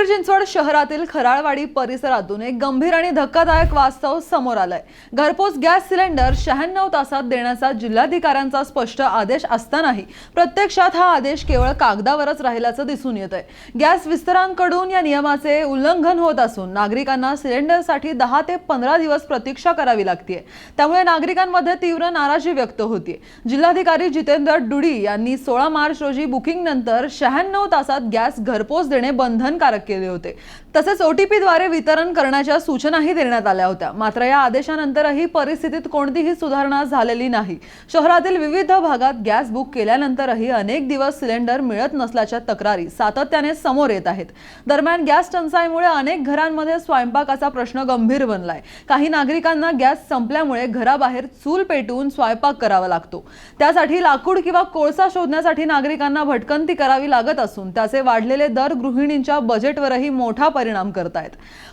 चिंचवड शहरातील खराळवाडी परिसरातून एक गंभीर आणि धक्कादायक वास्तव समोर आलंय। घरपोच गॅस सिलेंडर 96 तासात देण्याचा जिल्हाधिकाऱ्यांचा स्पष्ट आदेश असतानाही प्रत्यक्षात हा आदेश केवळ कागदावरच राहिल्याचं दिसून येतंय। गॅस वितरकांकडून या नियमाचे उल्लंघन होत असून नागरिकांना सिलेंडरसाठी 10 ते 15 दिवस प्रतीक्षा करावी लागते। त्यामुळे नागरिकांमध्ये तीव्र नाराजी व्यक्त होते। जिल्हाधिकारी जितेंद्र डुडी यांनी 16 मार्च रोजी बुकिंग नंतर 96 तासात गॅस घरपोच देणे बंधनकारक केले होते। तसेच OTP द्वारे वितरण करण्याच्या सूचनाही देण्यात आल्या होत्या। मात्र या आदेशानंतरही परिस्थितीत कोणतीही सुधारणा झालेली नाही। शहरातील विविध भागात गॅस बुक केल्यानंतरही अनेक दिवस सिलेंडर मिळत नसल्याच्या तक्रारी सातत्याने समोर येत आहेत। दरम्यान गॅस टंचाईमुळे अनेक घरांमध्ये स्वयंपाकाचा प्रश्न गंभीर बनलाय। काही नागरिकांना गॅस संपल्यामुळे घराबाहेर चूल पेटवून स्वयंपाक करावा लागतो। त्यासाठी लाकूड किंवा कोळसा शोधण्यासाठी नागरिकांना भटकंती करावी लागत असून त्याचे वाढलेले दर गृहिणींच्या बजेटवरही मोठा परिणाम करतायत।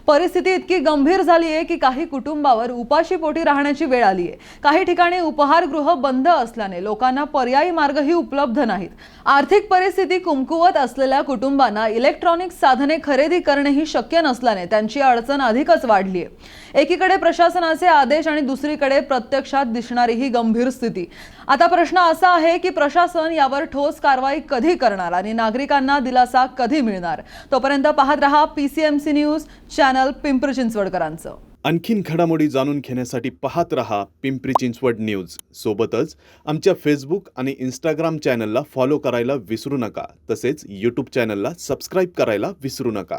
परिस्थिती इतकी गंभीर झाली आहे की काही कुटुंबावर उपाशीपोटी राहण्याची वेळ आली आहे। काही ठिकाणी उपहारगृह बंद असल्याने लोकांना पर्यायी मार्गही उपलब्ध नाहीत। आर्थिक परिस्थिती कमकुवत असलेल्या कुटुंबांना इलेक्ट्रॉनिक साधने खरेदी करणेही शक्य नसल्याने त्यांची अडचण अधिकच वाढली आहे। एकीकडे प्रशासनाचे आदेश आणि दुसरीकडे प्रत्यक्षात दिसणारी ही गंभीर स्थिती। आता प्रश्न असा आहे की प्रशासन यावर ठोस कारवाई कधी करणार आणि नागरिकांना दिलासा कधी मिळणार। तोपर्यंत पाहत रहा PCMC न्यूज चॅनल पिंपरी चिंचवडकरांचं। आणखीन घडामोडी जाणून घेण्यासाठी पाहत रहा पिंपरी चिंचवड न्यूज। सोबतच आमच्या फेसबुक आणि इंस्टाग्राम चॅनलला फॉलो करायला विसरू नका। तसेच YouTube चॅनलला सबस्क्राइब करायला विसरू नका।